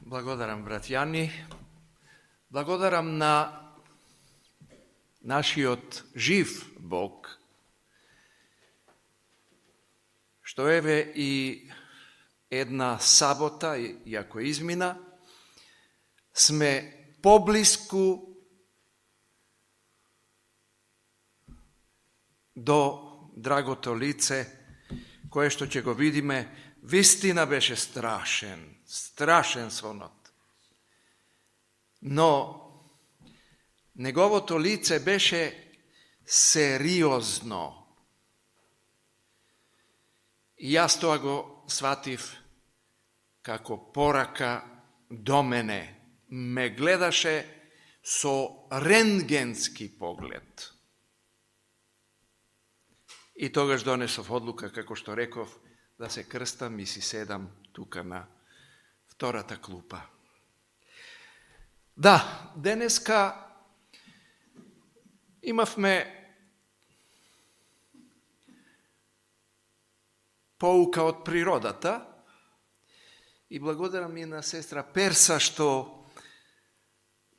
Благодарам, брат Јани. Благодарам на нашиот жив Бог, што еве и една сабота, иако измина, сме поблиску до драгото лице, кое што ќе го видиме. Вистина беше страшен сонот. Но неговото лице беше сериозно. И јас тоа го сватив како порака до мене. Ме гледаше со рентгенски поглед. И тогаш донесов одлука, како што реков, да се крстам и си седам тука на втората клупа. Да, денеска имавме поука од природата и благодарам и на сестра Перса што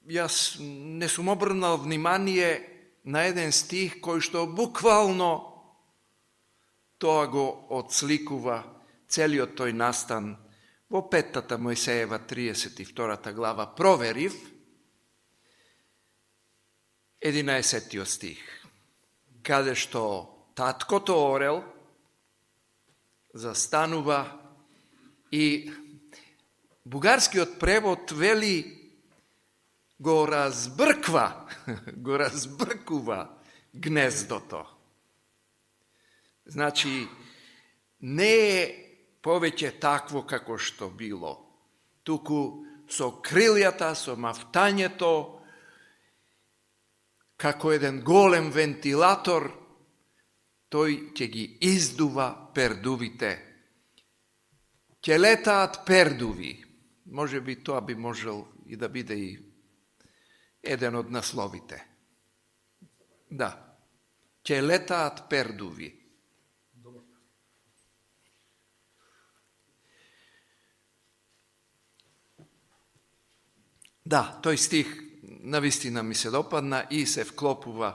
јас не сум обрнал внимание на еден стих кој што буквално тоа го отсликува целиот тој настан во 5 Мојсеева 32 глава. Проверив 11 стих, каде што таткото орел застанува и бугарскиот превод вели го разбркува гнездото. Значи, не е повеќе такво како што било, туку со крилјата, со мафтањето, како еден голем вентилатор, тој ќе ги издува пердувите. Ќе летаат пердуви. Може би тоа би можел и да биде и еден од насловите. Да, ќе летаат пердуви. Да, тој стих навистина ми се допадна и се вклопува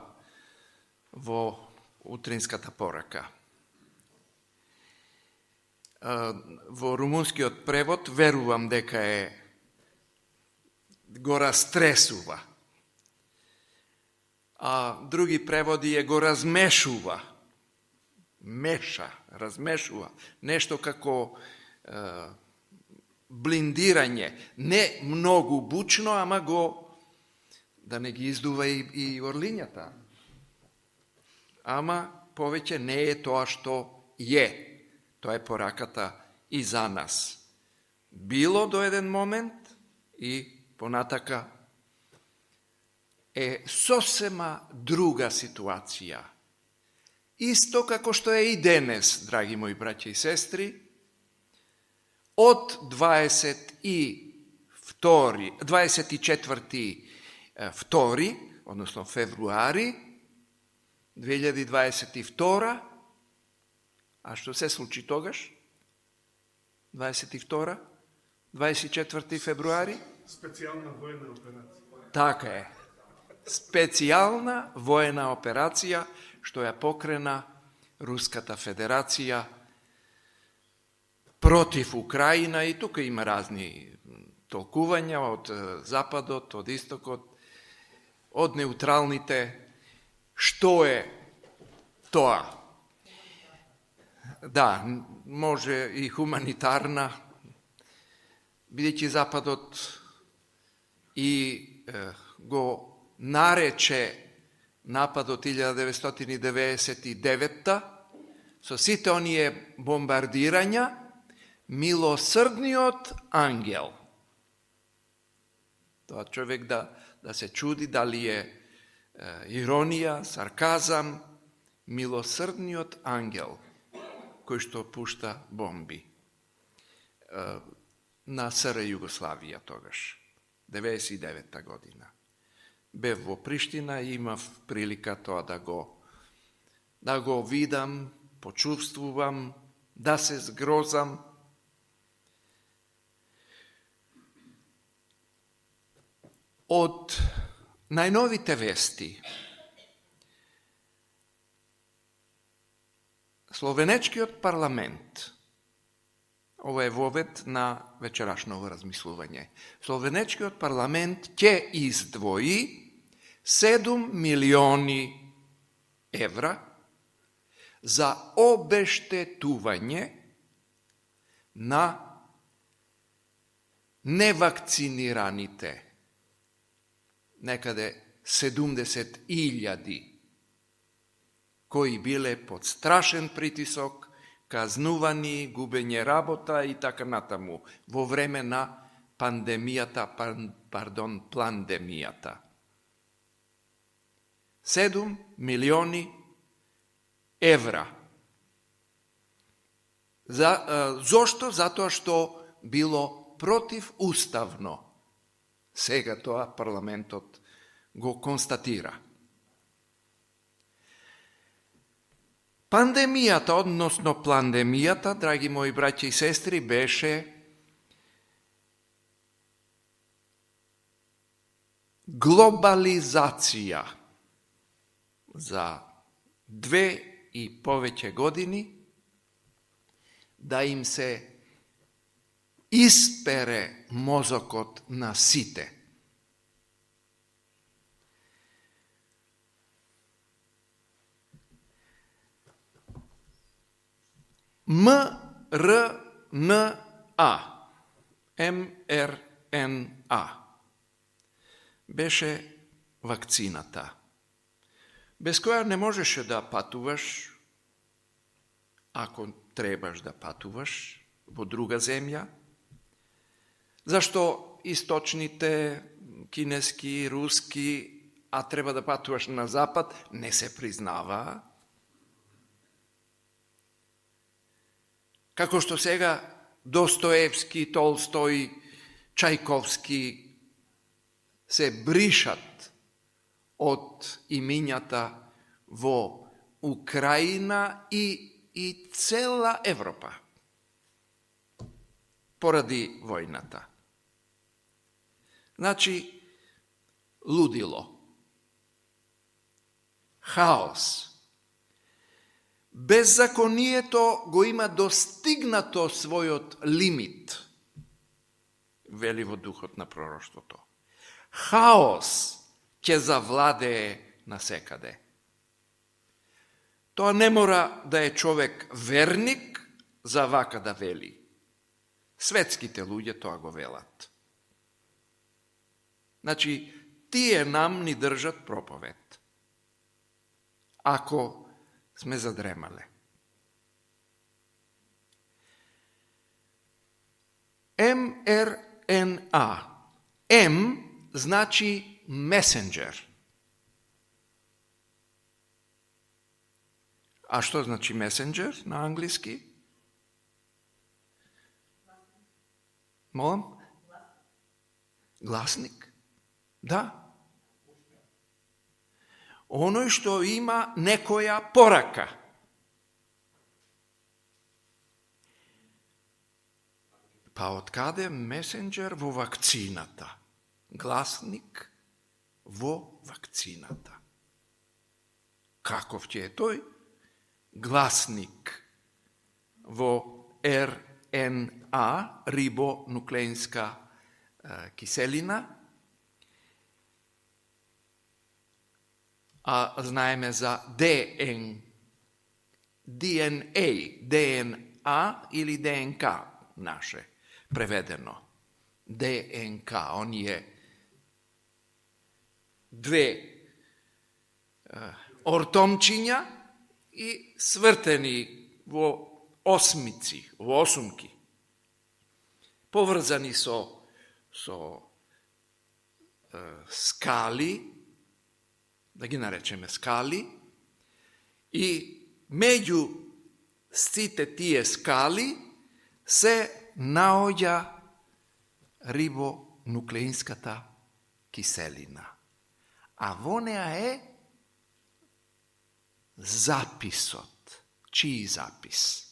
во утринската порака. Во румунскиот превод верувам дека го растресува, а други преводи го размешува, размешува, нешто како блиндирање, не многу бучно, ама го, да не ги издува и орлињата. Ама повеќе не е тоа што е. Тоа е пораката и за нас. Било до еден момент и понатака е сосема друга ситуација. Исто како што е и денес, драги мои браќа и сестри, од 24. односно февруари 2022, а што се случи тогаш? 24. февруари? Специјална воена операција. Така е. Специјална воена операција што ја покрена Руската Федерација против Украина, и тука има разни толкувања од западот, од истокот, од неутралните. Што е тоа? Да, може и хуманитарна, бидејќи западот и го нарече нападот 1999 со сите оние бомбардирања милосрдниот ангел. Тоа човек да се чуди дали е иронија, сарказам, милосрдниот ангел кој што пушта бомби на СР Југославија тогаш, 99 година. Бев во Приштина и имав прилика тоа да го видам, почувствувам, да се згрозам. Од најновите вести, Словенечкиот парламент, ова е вовед на вечерашново размислување, Словенечкиот парламент ќе издвои 7 милиони евра за обештетување на невакцинираните, некаде 70.000, кои биле под страшен притисок, казнувани, губење работа и така натаму, во време на пландемијата. 7 милиони евра. Зошто? Затоа што било противуставно. Сега тоа парламентот го констатира. Пандемијата, односно пландемијата, драги мои браќи и сестри, беше глобализација за 2 и повеќе години, да им се испере мозокот на сите. mRNA беше вакцината, без која не можеше да патуваш, ако требаш да патуваш во друга земја, зашто источните, кинески, руски, а треба да патуваш на запад, не се признаваа. Како што сега Достоевски, Толстој, Чајковски се бришат од имињата во Украина и цела Европа поради војната. Значи, лудило, хаос. Беззаконието го има достигнато својот лимит, вели во духот на пророштвото. Хаос ќе завладее насекаде. Тоа не мора да е човек верник за вака да вели. Светските луѓе тоа го велат. Значи, тие нам ни држат проповед. Ако сме задремале. mRNA. М значи месенџер. А што значи месенџер на англиски? Молам? Гласник? Да. Оној што има некоја порака. Па откаде месенџер во вакцината? Гласник во вакцината. Каков ќе е тој? Гласник во РНА, рибонуклеинска киселина, а знаеме за ДНА или ДНК наше, преведено. ДНК, оние две ортомчиња и свртени во осмици, во осумки, поврзани со скали, да ги наречеме скали, и меѓу сите тие скали се наоѓа рибонуклеинската киселина. А во неа е записот. Чиј запис?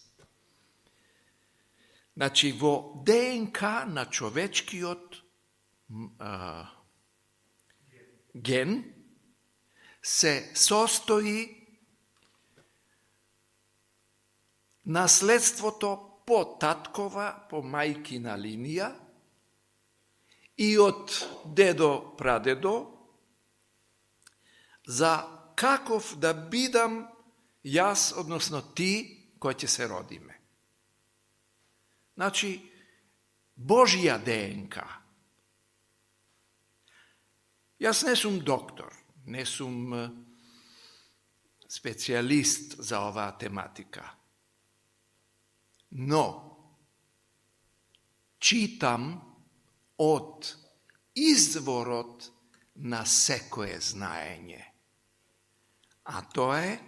Значи, во ДНК на човечкиот ген се состои наследството по таткова, по мајкина линија и од дедо, прадедо, за каков да бидам јас, односно ти, кој ќе се родиме. Значи, Божја ДНК. Јас не сум доктор, не сум специјалист за оваа тематика. Но, читам од изворот на секое знаење. А тоа е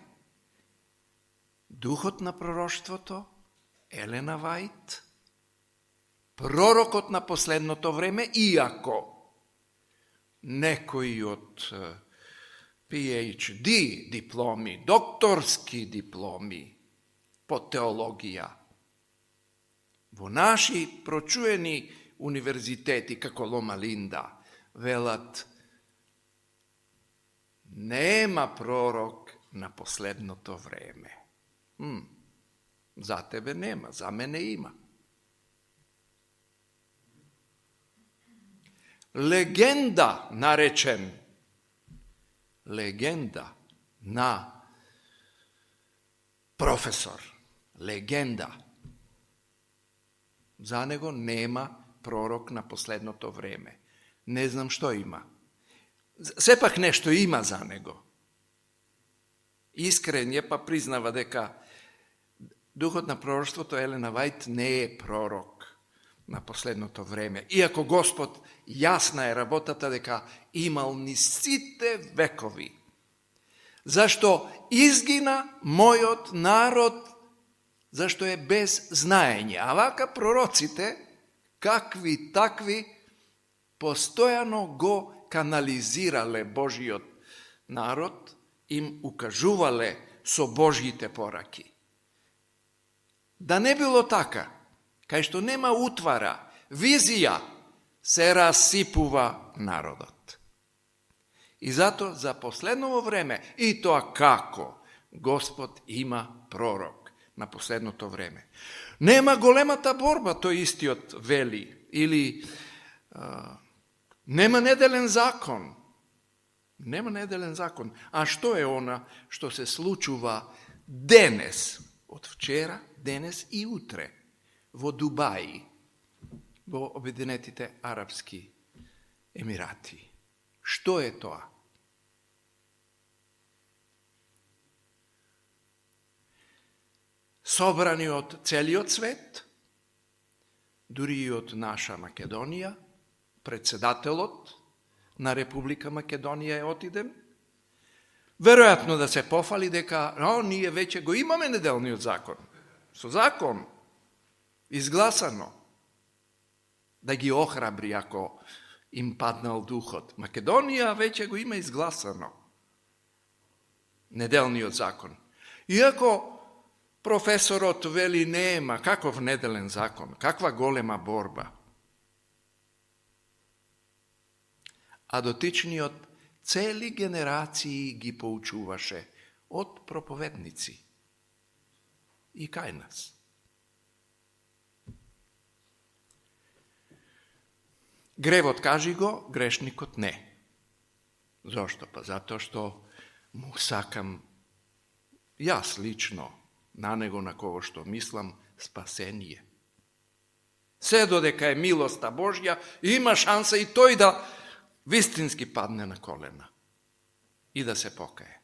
Духот на пророштвото, Елена Вајт, пророкот на последното време, иако некои од PhD дипломи, докторски дипломи по теологија, во наши прочуени универзитети, како Лома Линда, велат, нема пророк на последното време. За тебе нема, за мене има. Легенда наречен, легенда на професор, легенда. За него нема пророк на последното време. Не знам што има. Сепак нешто има за него. Искрен е, па признава дека Духот на пророштвото, Елена Вајт, не е пророк на последното време. Иако Господ јасна е работата дека имал ни сите векови. Зашто изгина мојот народ, зашто е без знаење. А вака пророците, какви такви, постојано го канализирале Божиот народ, им укажувале со Божите пораки. Да не било така, кај што нема утвара, визија, се расипува народот. И зато за последново време, и тоа како, Господ има пророк на последното време. Нема големата борба, тој истиот вели, или нема неделен закон. Нема неделен закон. А што е она што се случува денес, од вчера, денес и утре, во Дубај, во Обединетите Арапски Емирати? Што е тоа? Собрани од целиот свет, дури и од наша Македонија, председателот на Република Македонија е отиден, веројатно да се пофали дека ние веќе го имаме неделниот закон. Со закон, изгласано, да ги охрабри ако им паднал духот. Македонија веќе го има изгласано неделниот закон. Иако професорот вели нема, каков неделен закон, каква голема борба. А дотичниот цели генерации ги поучуваше од проповедници и кај нас. Гревот кажи го, грешникот не. Зошто? Па затоа што му сакам јас лично на него, на кого што мислам, спасение. Се додека е милоста Божја, има шанса и тој да вистински падне на колена и да се покае.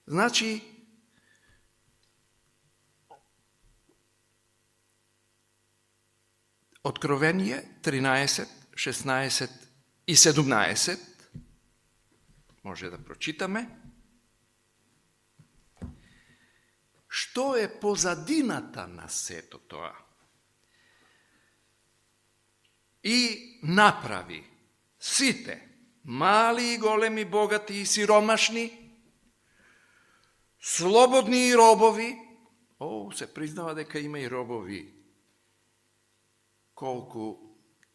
Значи, Откровение 13, 16 и 17, може да прочитаме, што е позадината на сето тоа. И направи сите, мали и големи, богати и сиромашни, слободни и робови, се признава дека има и робови,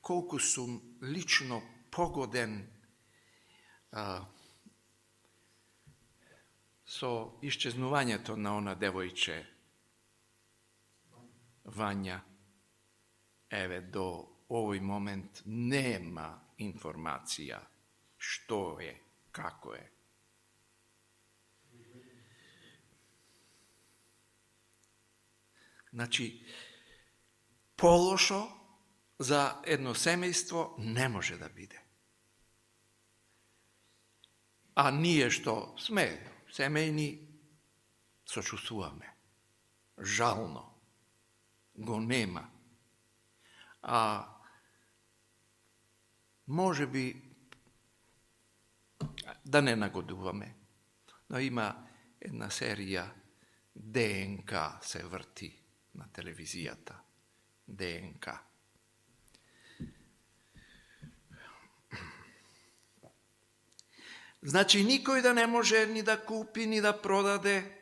колку сум лично pogoden со исчезнувањето на она девојче Вања. Еве, до овој момент нема информација што е, како е. Значи, полошо за едно семејство не може да биде. А ние што сме семејни, сочувствуваме. Жално го нема. А може би да не нагодуваме, но има една серија ДНК се врти на телевизијата. ДНК. Значи, никој да не може ни да купи, ни да продаде,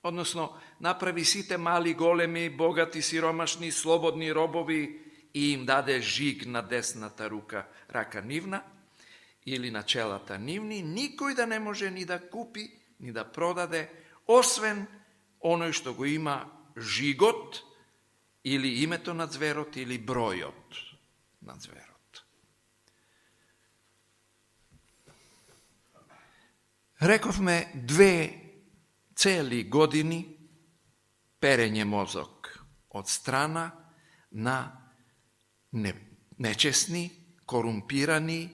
односно, направи сите мали, големи, богати, сиромашни, слободни робови и им даде жиг на десната рака нивна или на челата нивни, никој да не може ни да купи, ни да продаде, освен оној што го има жигот или името на зверот или бројот на зверот. Рековме 2 цели години перење мозок од страна на нечесни, корумпирани,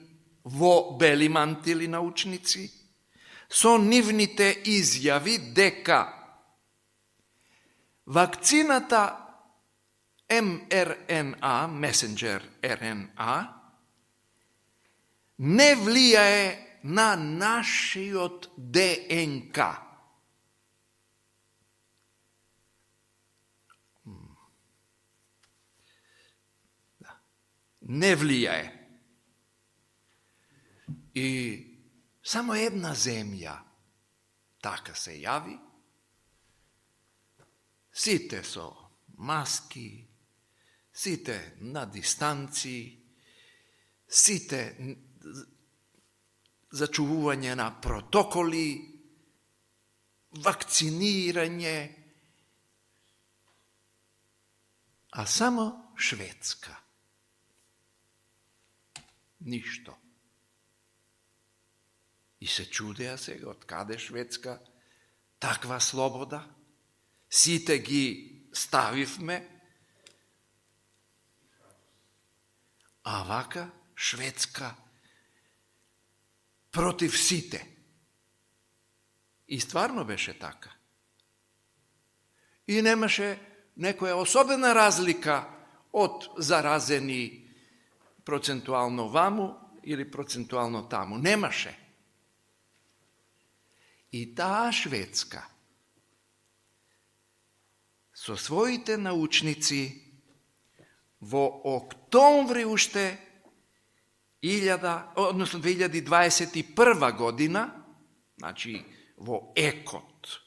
во бели мантили научници, со нивните изјави дека вакцината mRNA, месенџер РНА, не влијае на нашиот ДНК. Не влијае. И само една земја така се јави, сите со маски, сите на дистанци, сите зачувување на протоколи, вакцинирање, а само Шведска. Ништо. И се чудеа сега, од каде Шведска таква слобода? Сите ги ставивме, а вака Шведска против сите. И стварно беше така. И немаше некоја особена разлика од заразени процентуално ваму или процентуално таму. Немаше. И таа Шведска со своите научници во октомври уште 2021 година, значи во екот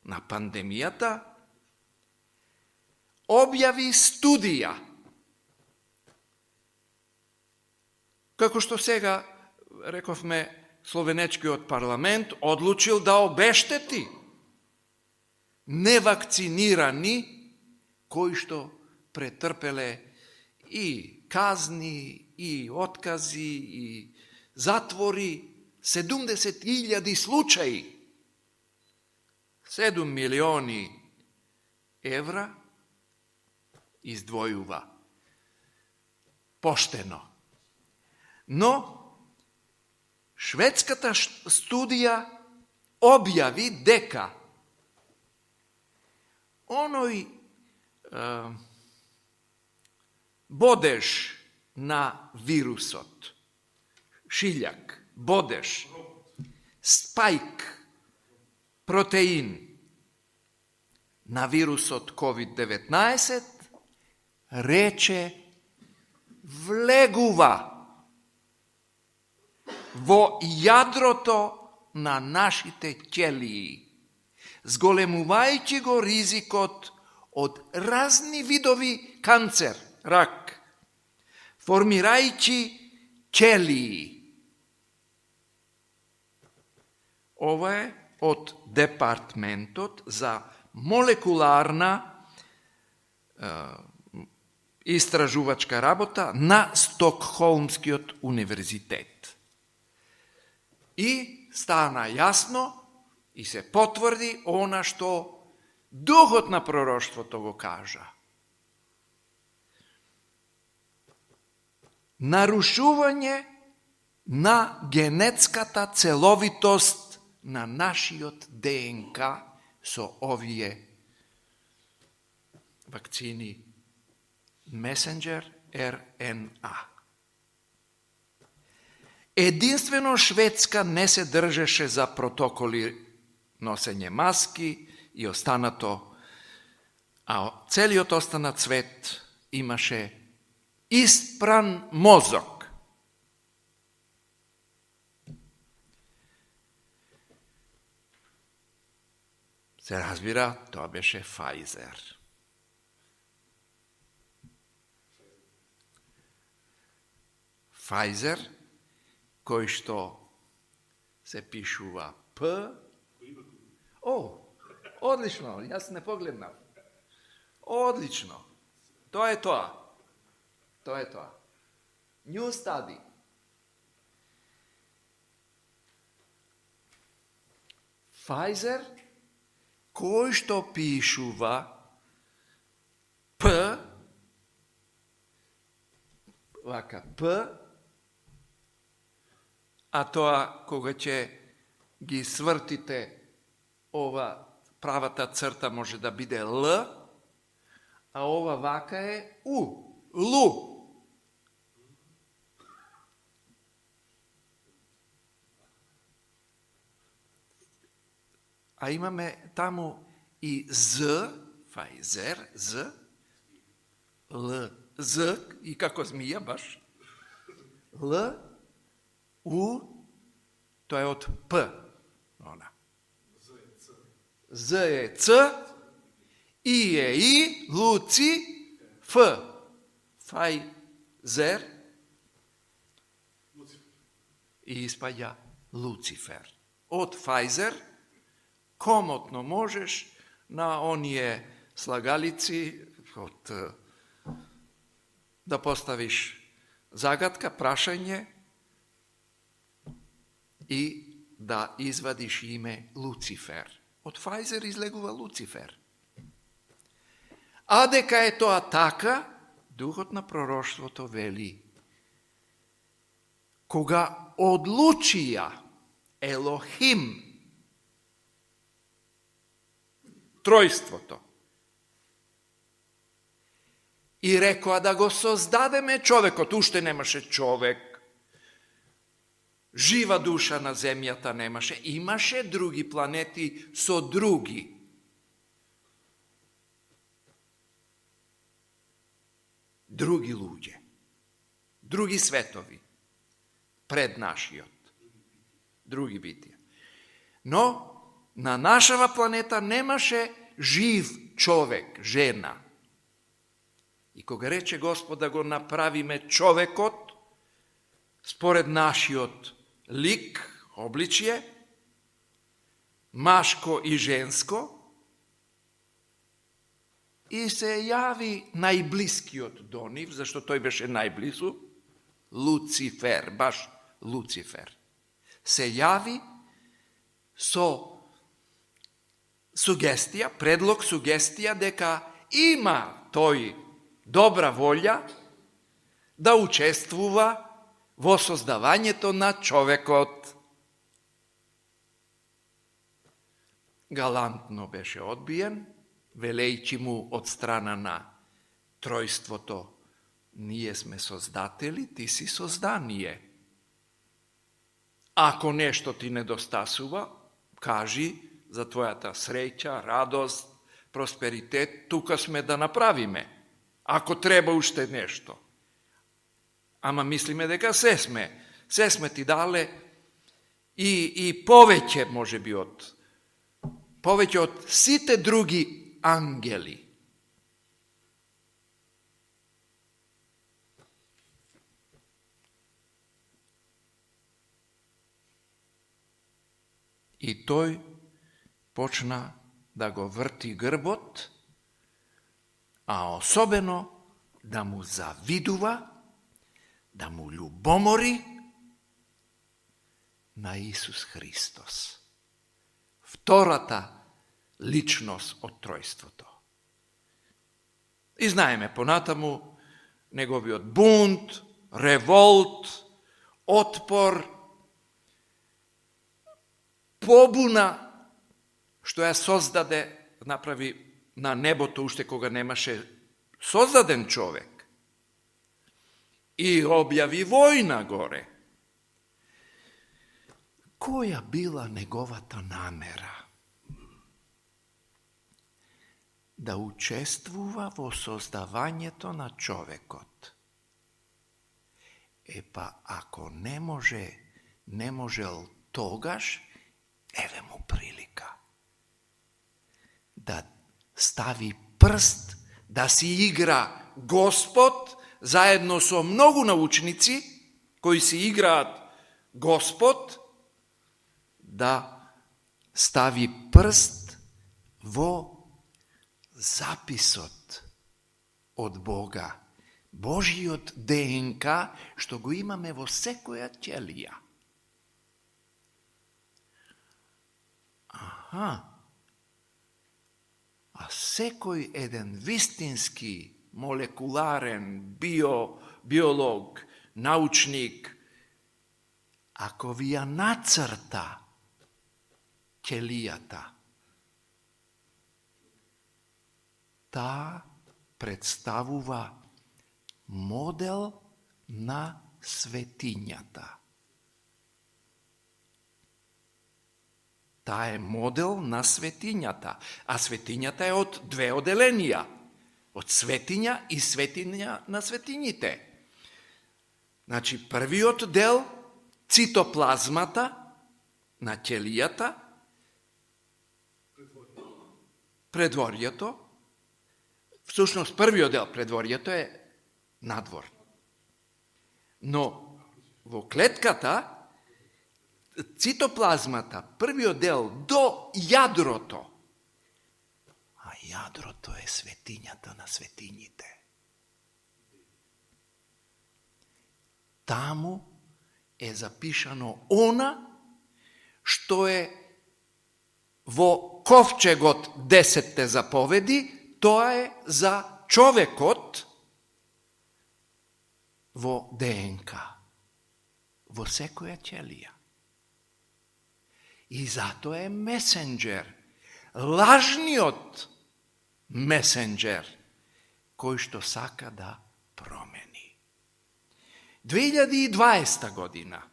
на пандемијата, објави студија. Како што сега, рековме, Словенечкиот парламент одлучил да обештети невакцинирани кои што претрпеле и казни, и откази, и затвори, 70.000 случаи, 7 милиони евра издвојува поштено. Но шведската студија објави дека оној бодеж на вирусот, шиљак, бодеж, спајк, протеин на вирусот COVID-19 рече влегува во јадрото на нашите ќелии, зголемувајќи го ризикот од разни видови канцер, рак, формирајќи ќелии. Ова е од Департментот за молекуларна истражувачка работа на Стокхолмскиот универзитет. И стана јасно и се потврди она што духот на пророштвото го кажа. Нарушување на генетската целовитост на нашиот ДНК со овие вакцини Месенџер РНА. Единствено Шведска не се држеше за протоколи носење маски и останато, а целиот останат свет имаше испран мозок. Се разбира, тоа беше Pfizer. Pfizer, кој што се пишува П. Одлично, јас не погледнав. Одлично. Тоа е тоа. Тоа е тоа. New study. Pfizer, кој што пишува П, вака П, а тоа кога ќе ги свртите ова правата црта може да биде Л, а ова вака е У, Лу. А имаме таму и З, Pfizer, З, Л, З, и како змија баш, Л, У, тоа е од П. Она. З е Ц, И е И, Луци, Ф. Pfizer и испаѓа Луцифер. Од Pfizer комотно можеш на оние слагалици да поставиш загадка, прашање и да извадиш име Луцифер. Од Pfizer излегува Луцифер. А дека е тоа така, духот на пророштвото вели: кога одлучија Елохим, тројството, и рекоа да го создадеме човекот, уште немаше човек, жива душа на земјата немаше, имаше други планети со други луѓе, други светови, пред нашиот, други битија. Но на нашава планета немаше жив човек, жена. И кога рече Господ да го направиме човекот, според нашиот лик, обличје, машко и женско, и се јави најблискиот до нив, зашто тој беше најблизу, Луцифер, баш Луцифер. Се јави со сугестија, предлог, сугестија дека има тој добра волја да учествува во создавањето на човекот. Галантно беше одбиен, велејќи му од страна на тројството: ние сме создатели, ти си создание. Ако нешто ти недостасува, кажи за твојата среќа, радост, просперитет, тука сме да направиме. Ако треба уште нешто. Ама мислиме дека се сме ти дале и повеќе, може би, повеќе од сите други ангели. И тој почна да го врти грбот, а особено да му завидува, да му љубомори на Исус Христос. Втората личност од тројството. И знаеме понатаму неговиот бунт, револт, отпор, побуна, што ја создаде, направи на небото уште кога немаше создаден човек. И објави војна горе. Која била неговата намера? Да учествува во создавањето на човекот. Епа, ако не можел тогаш, еве му прилика. Да стави прст, да си игра Господ, заедно со многу научници, кои си играат Господ, да стави прст во записот од Бога, Божиот ДНК, што го имаме во секоја ќелија. А секој еден вистински молекуларен биолог, научник, ако ви ја нацрта ќелијата, таа представува модел на светињата. Таа е модел на светињата, а светињата е од две оделенија, од светиња и светиња на светињите. Значи, првиот дел, цитоплазмата на ќелијата, предворието, всушност првиот дел, предворието е надвор. Но во клетката, цитоплазмата, првиот дел до јадрото, а јадрото е светињата на светињите. Таму е запишано она што е во ковчегот 10 заповеди, тоа е за човекот во ДНК, во секоја ќелија. И затоа е месенџер, лажниот месенџер, кој што сака да промени. 2020 година.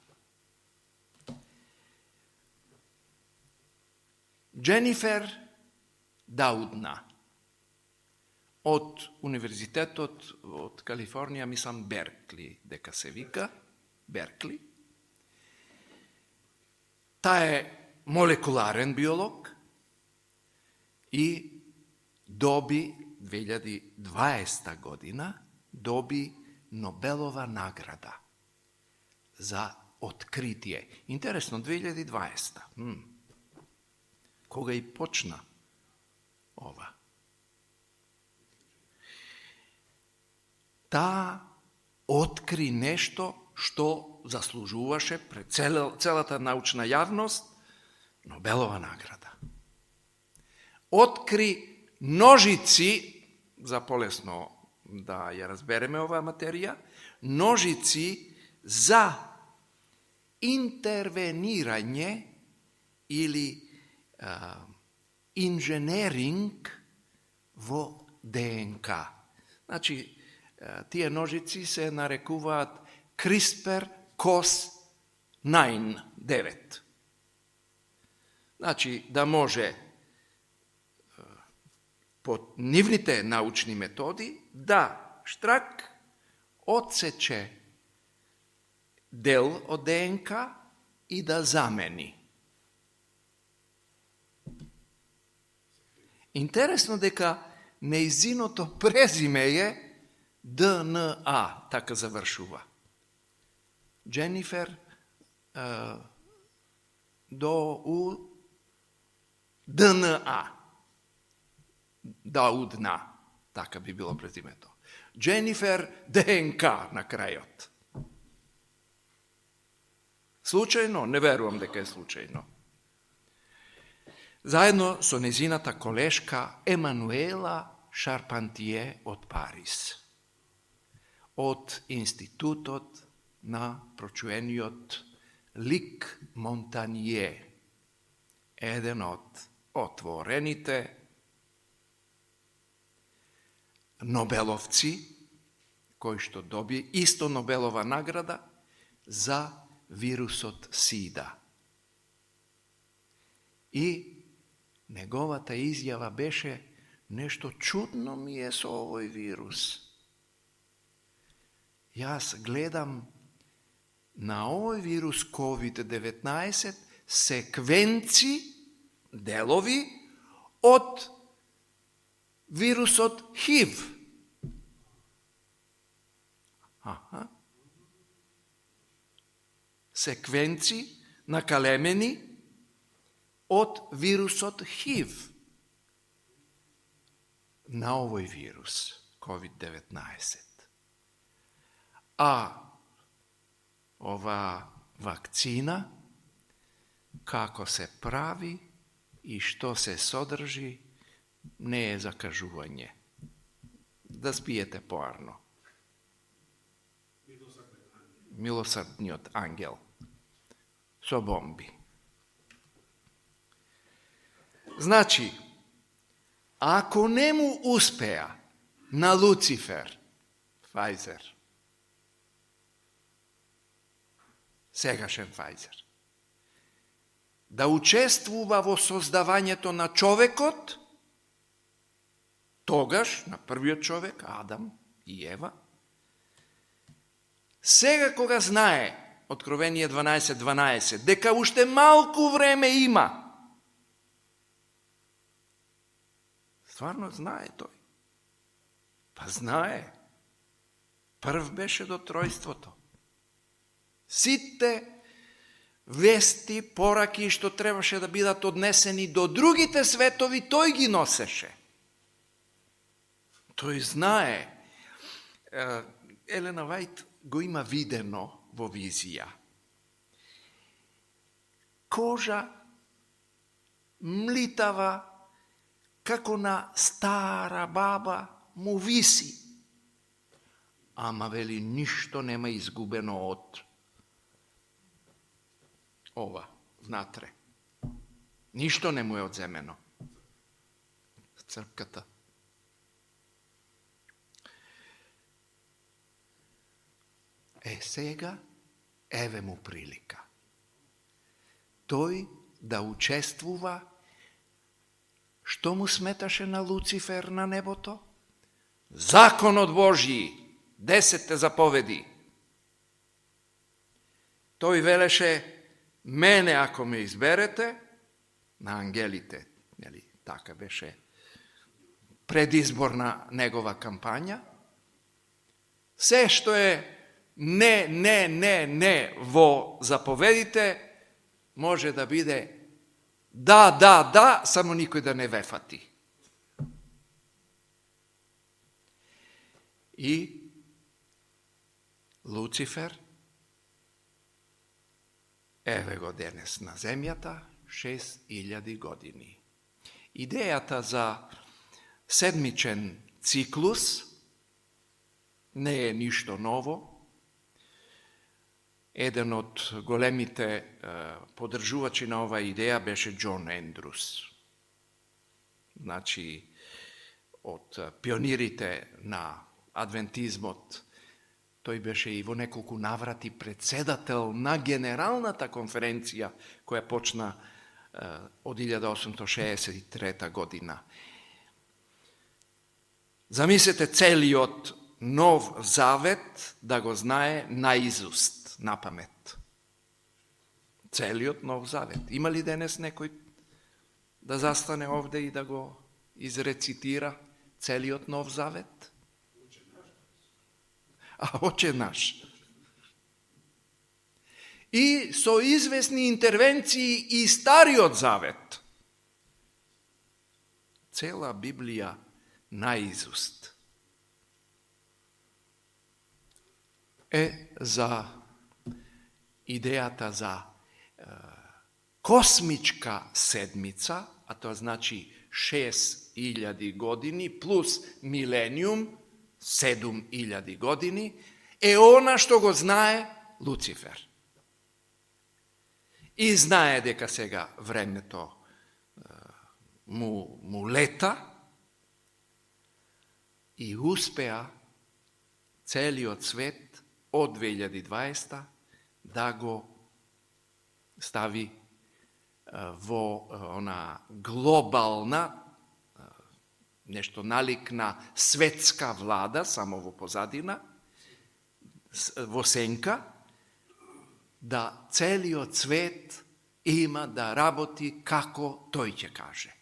Дженифер Даудна од Универзитетот од Калифорнија, мислам Беркли, дека се вика, Беркли. Таа е молекуларен биолог и доби 2020 година доби Нобелова награда за откритие. Интересно, 2020. Кога и почна ова. Таа откри нешто што заслужуваше пред целата научна јавност Нобелова награда. Откри ножици, за полесно да ја разбереме оваа материја, ножици за интервенирање или инженеринг во ДНК. Значи, тие ножици се нарекуваат CRISPR-Cas9. Значи, да може по нивните научни методи да штрак отсече дел од ДНК и да замени. Интересно дека нејзиното презиме е ДНА, така завршува. Дженифер DNA. Daudna, така би било презимето. Дженифер ДНК на крајот. Случајно? Не верувам дека е случајно. Заедно со незината колешка Емануела Шарпантие од Париз. Од Институтот на прочуениот Лик Монтање. Еден од отворените Нобеловци, кој што доби исто Нобелова награда за вирусот СИДА. И неговата изјава беше: нешто чудно ми е со овој вирус. Јас гледам на овој вирус COVID-19 секвенци, делови од вирусот ХИВ. Секвенци накалемени од вирусот ХИВ на овој вирус COVID-19. А ова вакцина, како се прави и што се содржи, не е за кажување. Да спиете поарно. Милосрдниот ангел со бомби. Значи, ако не му успеа на Луцифер, Фајзер, сегашен Фајзер, да учествува во создавањето на човекот, тогаш, на првиот човек, Адам и Ева, сега кога знае, Откровение 12.12, дека уште малку време има, стварно знае тој. Па знае. Прв беше до тројството. Сите вести, пораки што требаше да бидат однесени до другите светови, тој ги носеше. Тој знае. Елена Вајт го има видено во визија. Кожа млитава, како на стара баба, му виси. Ама вели, ништо нема изгубено од ова, внатре. Ништо не му е одземено. Црпката. Сега, еве му прилика. Тој да учествува. Што му сметаше на Луцифер на небото? Законот Божји, 10 заповеди. Тој велеше: мене ако ме изберете, на ангелите, нели, така беше предизборна негова кампања, се што е не во заповедите, може да биде да, само никој да не ве фати. И Луцифер, еве го денес на земјата, 6000 години. Идејата за седмичен циклус не е ништо ново. Еден од големите поддржувачи на оваа идеја беше Џон Ендрус. Значи, од пионирите на адвентизмот, тој беше и во неколку наврати председател на Генералната конференција, која почна од 1863 година. Замислете целиот Нов Завет да го знае наизуст, на памет. Целиот Нов Завет. Има ли денес некој да застане овде и да го изрецитира целиот Нов Завет? Оче наш. И со известни интервенции и Стариот Завет. цела Библија наизуст. За идејата за космичка седмица, а тоа значи 6000 години плюс милениум, 7000 години, е она што го знае Луцифер. И знае дека сега времето му лета и успеа целиот свет од 2020 да го стави во она глобална, нешто налик на светска влада, само во позадина, во сенка, да целиот свет има да работи како тој ќе каже.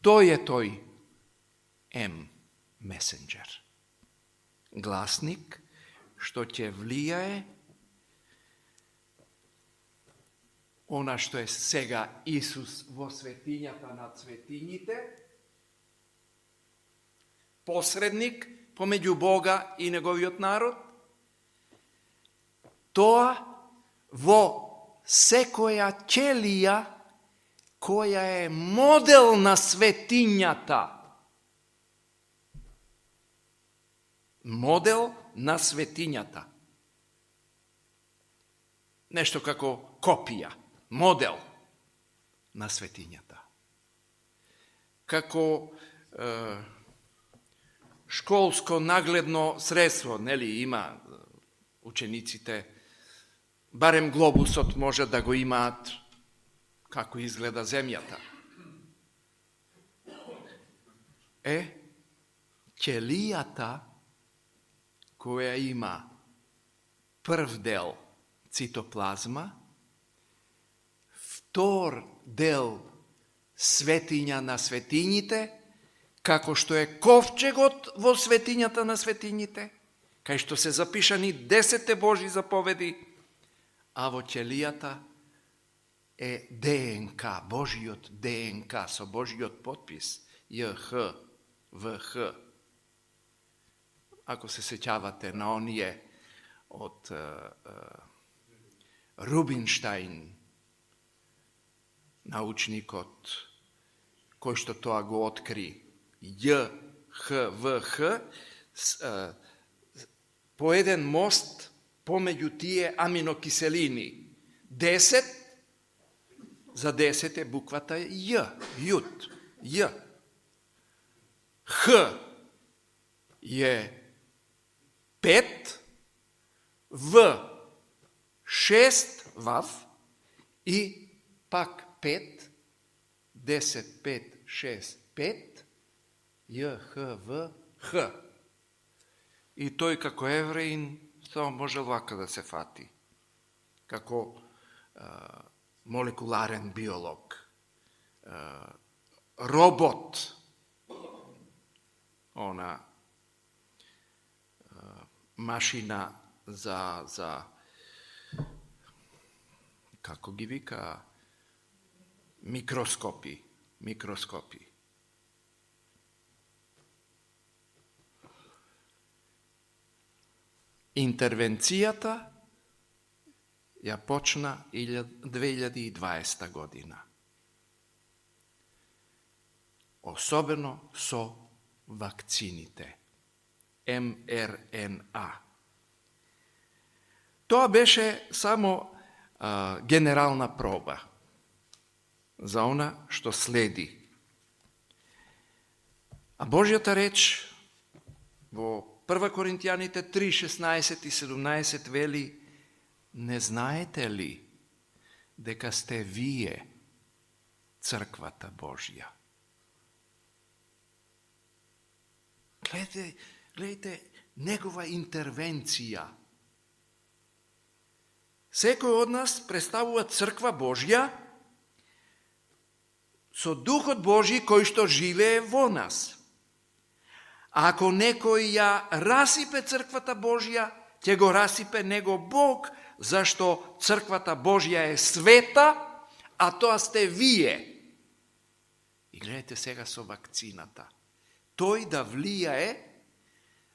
Тој е тој месенџер, гласник што ќе влијае она што е сега Исус во светињата на светињите, посредник помеѓу Бога и неговиот народ, тоа во секоја ќелија која е модел на светињата. Модел на светињата. Нешто како копија, модел на светињата. Како школско нагледно средство, нели, има учениците, барем глобусот може да го имаат како изгледа земјата. Ќелијата која има прв дел цитоплазма, втор дел светиња на светињите, како што е ковчегот во светињата на светињите, кај што се запишани 10 Божји заповеди, а во ќелијата е ДНК, Божјиот ДНК, со Божјиот потпис, ЈХ, ВХ. Ако се сеќавате на оние од Рубинштајн, научникот, кој што тоа го откри, ЙХВХ, по еден мост помеѓу тие аминокиселини. 10, за 10 е буквата Ј, јут, Ј. Х е 5, В 6, ВАВ, и пак 5, 10, 5, 6, 5, ЙХВХ. И тој како евреин само може вака да се фати. Како молекуларен биолог, робот, она машина за како ги вика, микроскопи. Интервенцијата ја почна 2020 година. Особено со вакцините. МРНА. Тоа беше само генерална проба за она што следи. А Божјата реч во 1 Коринтијаните 3, 16 и 17 вели: не знаете ли дека сте вие црквата Божја? Гледайте негова интервенција. Секој од нас представува црква Божја со Духот Божји кој што живее во нас. А ако некој ја расипе црквата Божја, ќе го расипе него Бог, зашто црквата Божја е света, а тоа сте вие. И гледайте сега со вакцината. Тој да влијае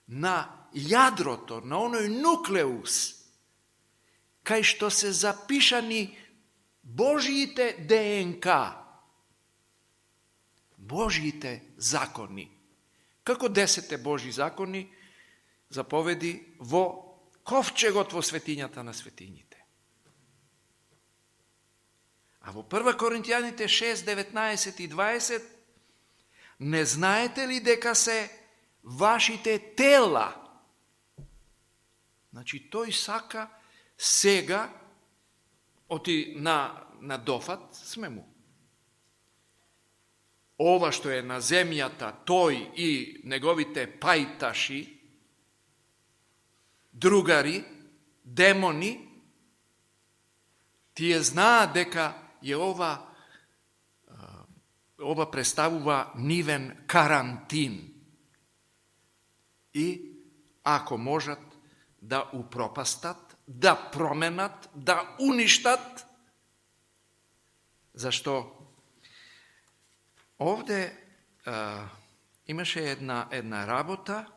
на јадрото, на оној нуклеус, кај што се запишани Божиите ДНК, Божиите закони. Како 10 Божи закони заповеди во ковчегот во светињата на светињите. А во 1 Коринтијаните 6, 19 и 20, не знаете ли дека се вашите тела? Значи, тој сака сега, оти на дофат, сме му. Ова што е на земјата, тој и неговите пајташи, другари, демони, тие знаат дека е ова представува нивен карантин. И ако можат да упропастат, да променат, да уништат, зашто овде имаше една работа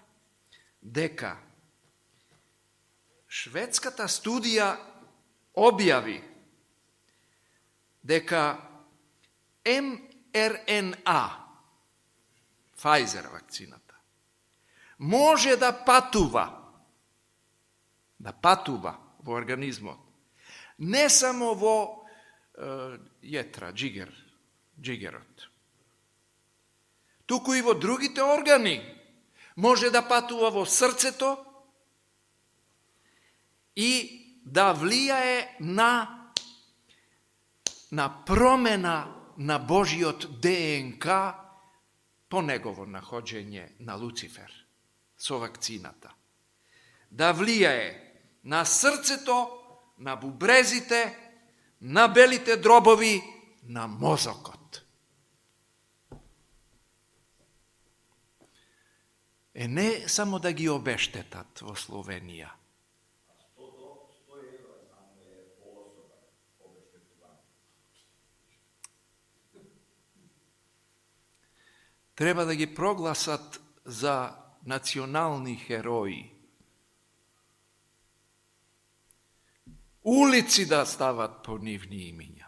дека шведската студија објави дека mRNA, Pfizer вакцината, може да патува во организмот, не само во јетра, джигерот, туку и во другите органи. Може да патува во срцето и да влијае на промена на Божиот ДНК по негово находење на Луцифер со вакцината. Да влијае на срцето, на бубрезите, на белите дробови, на мозокот. Не само да ги обештетат во Словенија. Треба да ги прогласат за национални херои. Улици да стават по нивни имиња.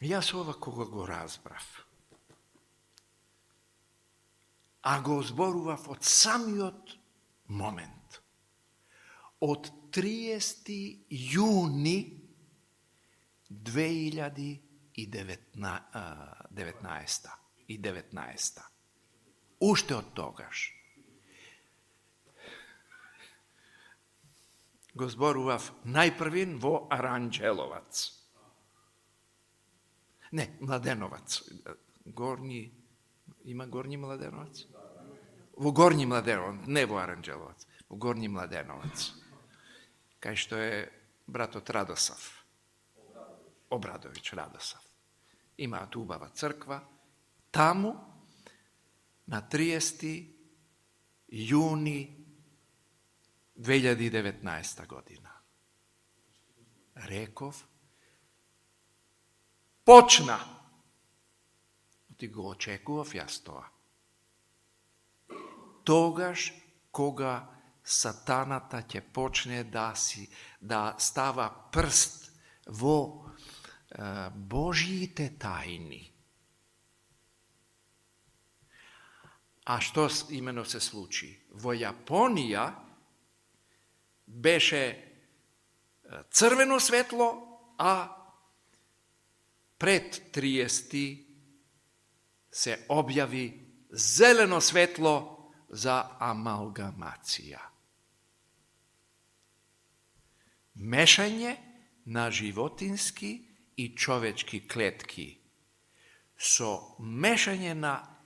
Јас ова кога го разбрав, а го зборував од самиот момент, од 30 јуни 2019. Уште од тогаш. Го зборував најпрвин во Аранџеловац. Не, Младеновац. Има Горњи Младеновац? Во Горњи Младеновац, не во Аранџеловац, во Горњи Младеновац. Кај што е братот Радосав. Обрадовиќ Радосав. Имаат убава црква. Таму, на 30 јуни 2019 година. Реков, почна. Ти го очекував јас тоа. Тогаш, кога сатаната ќе почне да става прст во Божиите тајни. А што имено се случи? Во Јапонија беше црвено светло, а пред 30 се објави зелено светло за амалгамација. Мешање на животински и човечки клетки со мешање на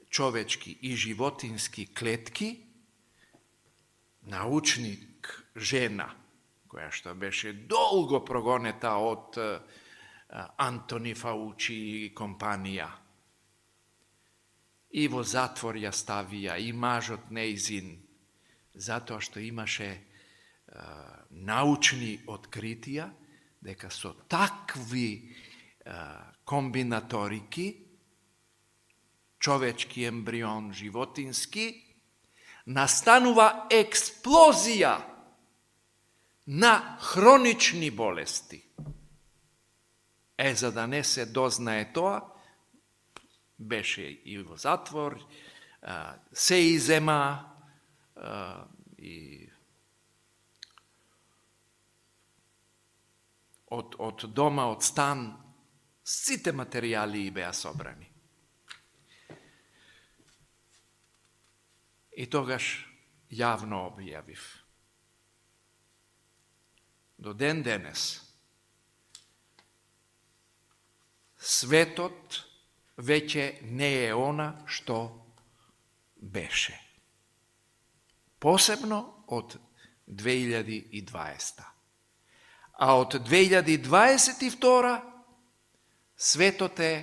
човечки и животински клетки, научник жена, која што беше долго прогонета од Антони Фаучи и компанија, i во затвор ја ставија, и мажот неизин, затоа што имаше научни откритија дека со такви комбинаторики, човечки ембрион, животински, настанува експлозија на хронични болести. За да не се дознае тоа, беше и во затвор, се изема и од дома, од стан, сите материјали беа собрани. И тогаш јавно објавив. До ден денес светот веќе не е она што беше. Посебно од 2020. А од 2022 светот е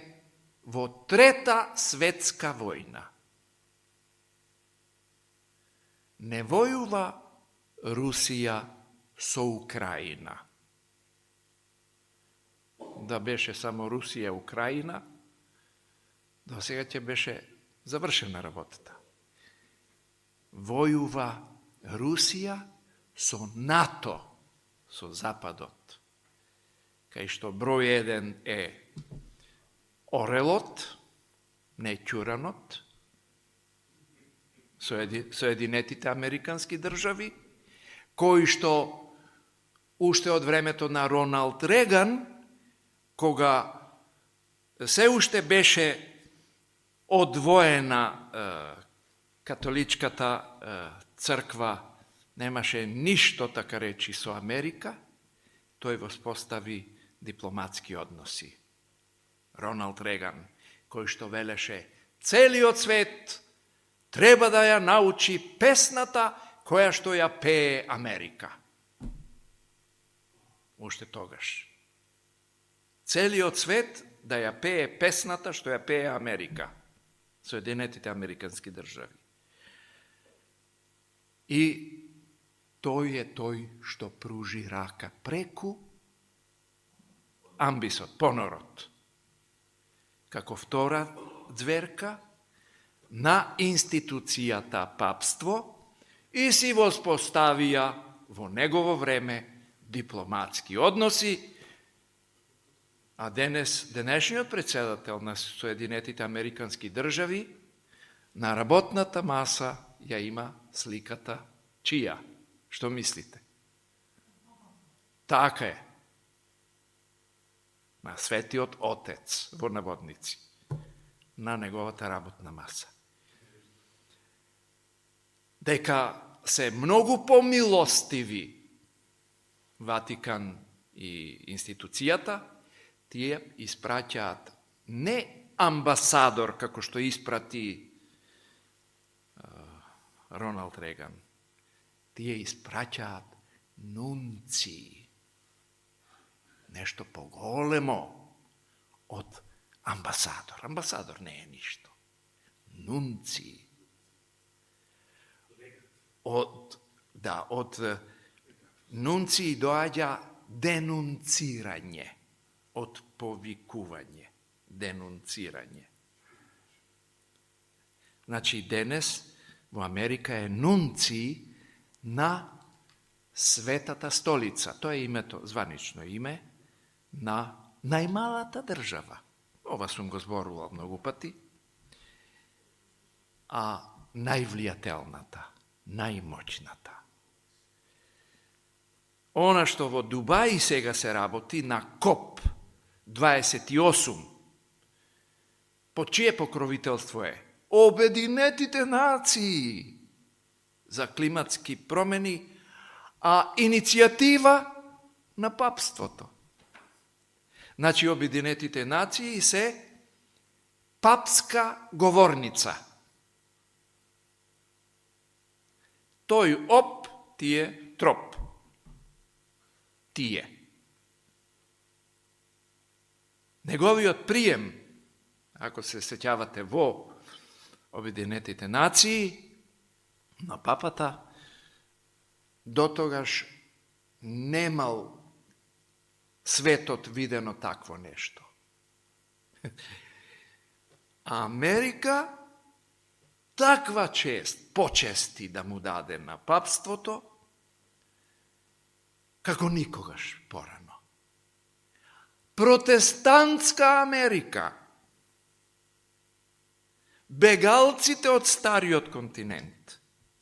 во трета светска војна. Не војува Русија со Украина. Да беше само Русија, Украина, до сега ќе беше завршена работата. Војува Русија со НАТО, со Западот, кај што број 1 е орелот, не ќуранот, Соединетите Американски држави, кои што уште од времето на Роналд Реган, кога се уште беше одвоена католичката црква, немаше ништо, така речи, со Америка, тој воспостави дипломатски односи. Роналд Реган, кој што велеше целиот свет треба да ја научи песната која што ја пее Америка. Уште тогаш. Целиот свет да ја пее песната што ја пее Америка. Соединетите Американски држави. И тој е тој што пружи рака преку амбисот, понорот. Како втора зверка на институцијата папство и си воспоставија во негово време дипломатски односи, а денешниот председател на Соединетите Американски држави на работната маса ја има сликата чија? Што мислите? Така е. На Светиот Отец, во наводници, на неговата работна маса. Дека се многу помилостиви Ватикан и институцијата, тие испраќаат не амбасадор, како што испрати Роналд Реган, тие испраќаат нунци. Нешто поголемо од амбасадор. Амбасадор не е ништо. Нунци. Од нунци доаѓа денунцирање. Од повикување. Денунцирање. Значи, денес во Америка е нунци на Светата столица. Тоа е името, званично име, на најмалата држава. Ова сум го зборувал многу пати. А највлијателната, најмоćната. Она што во Дубај сега се работи на КОП 28, под чие покровителство е? Обединетите нации за климатски промени, а иницијатива на папството. Значи, Обединетите нации се папска говорница. Тој оп, тие троп. Тие. Неговиот прием, ако се сеќавате во Обединетите нации, на папата, до тогаш немал светот видено такво нешто. А Америка таква чест, почести да му даде на папството, како никогаш порано. Протестантска Америка, бегалците од стариот континент,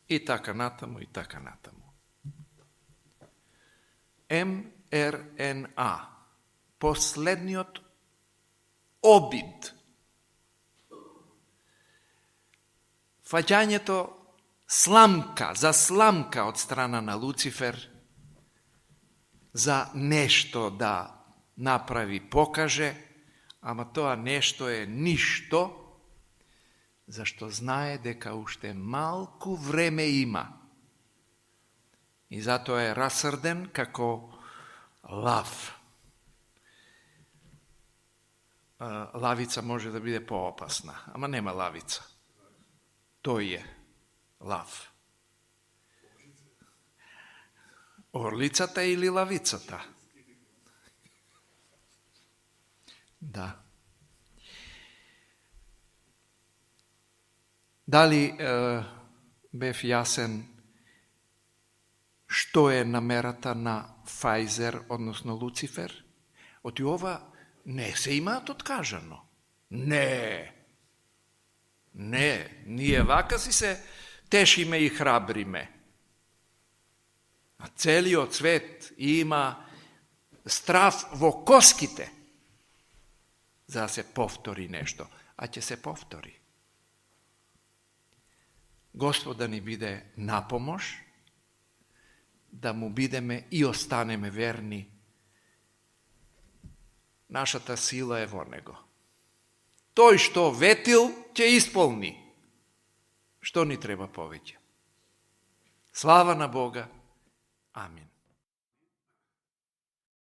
и така натаму, и така натаму. МРНА, последниот обид, фаќањето сламка од страна на Луцифер за нешто да направи, покаже, ама тоа нешто е ништо, зашто знае дека уште малку време има. И затоа е расрден како лав. Лавица може да биде поопасна, ама нема лавица. Тој е лав. Орлицата или лавицата? Да. Дали бев јасен што е намерата на Фајзер, односно Луцифер? Оти ова не се имаат откажано. Не, ние вака си се тешиме и храбриме. А целиот свет има страв во коските за да се повтори нешто. А ќе се повтори. Господ да ни биде напомош, да му бидеме и останеме верни. Нашата сила е во него. Тој што ветил, ќе исполни. Што ни треба повеќе? Слава на Бога. Амин.